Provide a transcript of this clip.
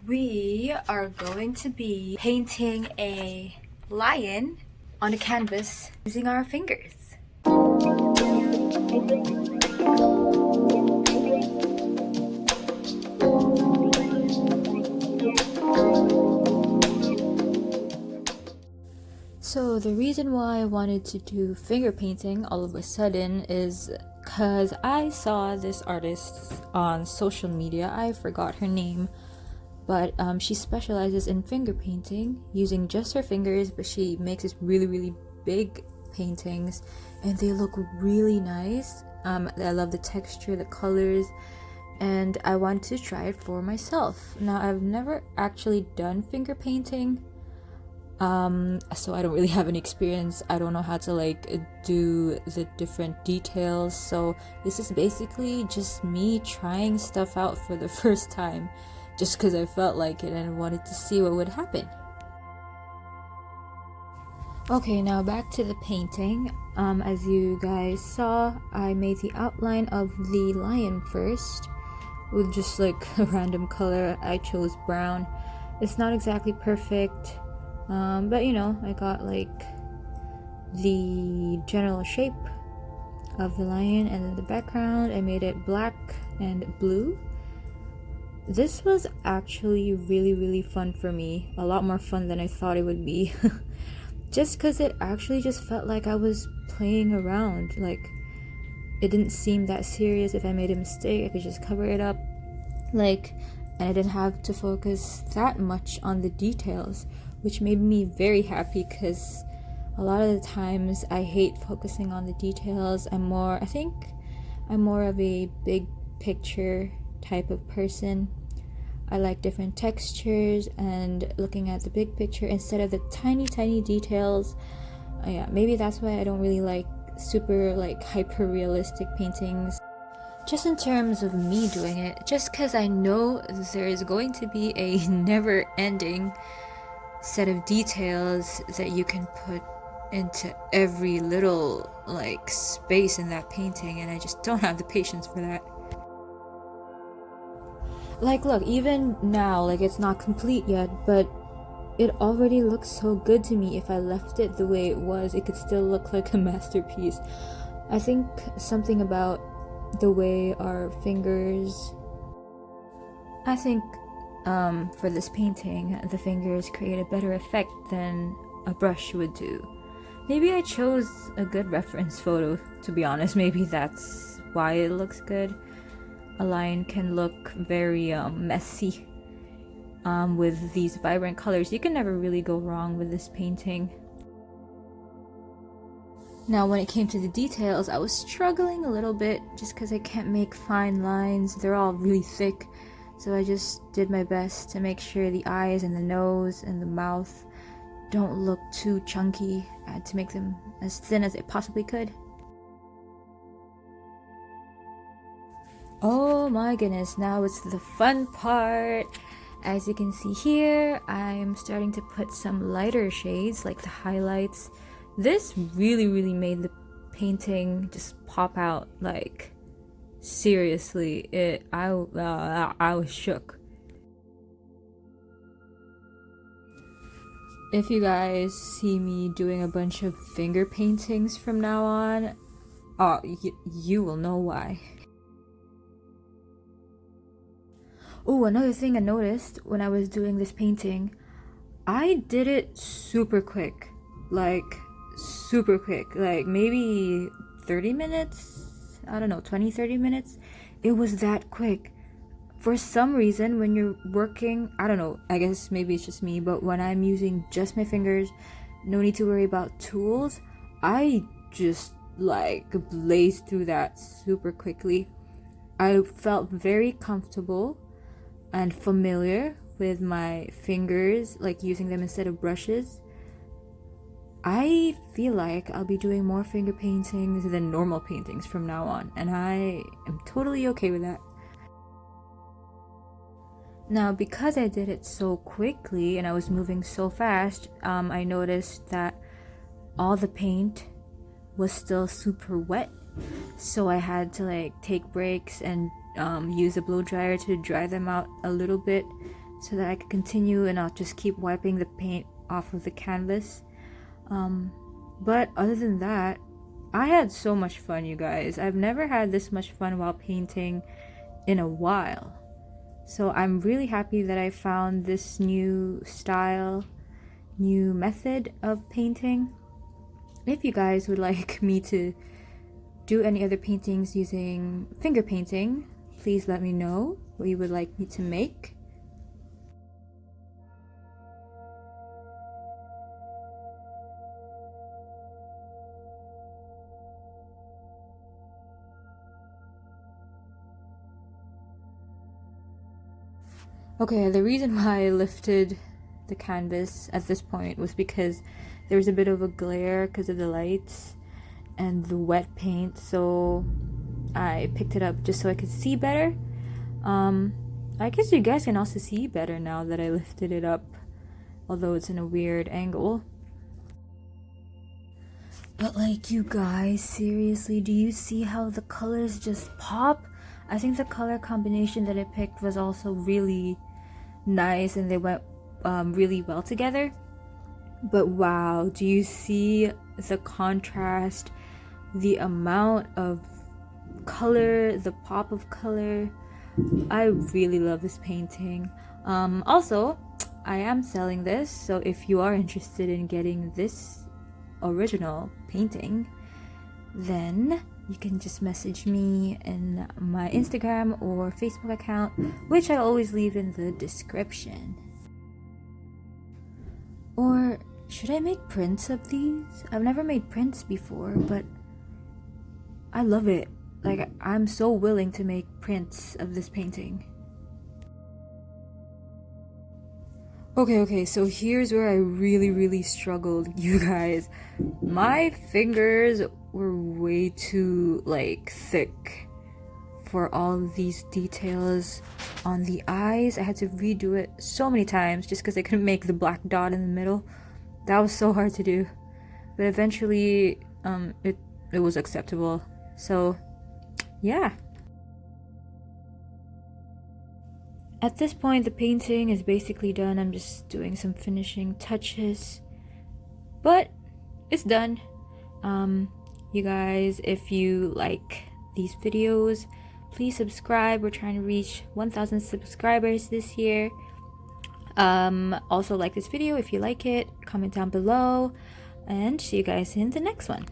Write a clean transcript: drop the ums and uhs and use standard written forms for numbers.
We are going to be painting a lion on a canvas using our fingers. So the reason why I wanted to do finger painting all of a sudden is because I saw this artist on social media. I forgot her name, but she specializes in finger painting using just her fingers, but she makes this really big paintings and they look really nice. I love the texture, the colors, and I want to try it for myself. Now, I've never actually done finger painting, so I don't really have any experience. I don't know how to do the different details, so this is basically just me trying stuff out for the first time, just because I felt like it and wanted to see what would happen. Okay, now back to the painting. As you guys saw, I made the outline of the lion first with just like a random color. I chose brown. It's not exactly perfect, but you know, I got like the general shape of the lion, and then the background I made it black and blue. This was actually really fun for me, a lot more fun than I thought it would be. Just because it actually just felt like I was playing around. Like, it didn't seem that serious. If I made a mistake, I could just cover it up, like, and I didn't have to focus that much on the details, which made me very happy, because a lot of the times I hate focusing on the details. I think I'm more of a big picture type of person. I like different textures and looking at the big picture instead of the tiny details. Yeah, maybe that's why I don't really like super hyper realistic paintings, just in terms of me doing it, just because I know there is going to be a never ending set of details that you can put into every little space in that painting, and I just don't have the patience for that. Look, even now, it's not complete yet, but it already looks so good to me. If I left it the way it was, it could still look like a masterpiece. I think something about the way our fingers... I think for this painting, the fingers create a better effect than a brush would do. Maybe I chose a good reference photo, to be honest. Maybe that's why it looks good. A lion can look very messy with these vibrant colors. You can never really go wrong with this painting. Now, when it came to the details, I was struggling a little bit just because I can't make fine lines. They're all really thick, so I just did my best to make sure the eyes and the nose and the mouth don't look too chunky. I had to make them as thin as I possibly could. Oh my goodness, now it's the fun part. As you can see here, I'm starting to put some lighter shades, like the highlights. This really made the painting just pop out. Like, seriously, I was shook. If you guys see me doing a bunch of finger paintings from now on, you will know why. Oh, another thing I noticed when I was doing this painting, I did it super quick. Super quick. Maybe 30 minutes? I don't know, 20-30 minutes? It was that quick. For some reason, when you're working, I don't know, I guess maybe it's just me, but when I'm using just my fingers, no need to worry about tools, I just blazed through that super quickly. I felt very comfortable and familiar with my fingers, using them instead of brushes. I feel like I'll be doing more finger paintings than normal paintings from now on, and I am totally okay with that. Now, because I did it so quickly and I was moving so fast, I noticed that all the paint was still super wet, so I had to take breaks and use a blow dryer to dry them out a little bit so that I can continue and I'll just keep wiping the paint off of the canvas. But other than that, I had so much fun, you guys. I've never had this much fun while painting in a while. So I'm really happy that I found this new style, new method of painting. If you guys would like me to do any other paintings using finger painting, please let me know what you would like me to make. Okay, the reason why I lifted the canvas at this point was because there was a bit of a glare because of the lights and the wet paint, so I picked it up just so I could see better. I guess you guys can also see better now that I lifted it up, although it's in a weird angle. But like, you guys, seriously, do you see how the colors just pop? I think the color combination that I picked was also really nice and they went really well together. But wow, do you see the contrast, the amount of color, the pop of color? I really love this painting. Also, I am selling this, so if you are interested in getting this original painting, then you can just message me in my Instagram or Facebook account, which I always leave in the description. Or should I make prints of these? I've never made prints before, but I love it. Like, I'm so willing to make prints of this painting. Okay, so here's where I really struggled, you guys. My fingers were way too, like, thick for all of these details on the eyes. I had to redo it so many times just because I couldn't make the black dot in the middle. That was so hard to do. But eventually, it was acceptable. So, yeah. At this point, the painting is basically done. I'm just doing some finishing touches, but it's done. You guys, if you like these videos, please subscribe. We're trying to reach 1,000 subscribers this year. Also like this video if you like it, comment down below, and see you guys in the next one.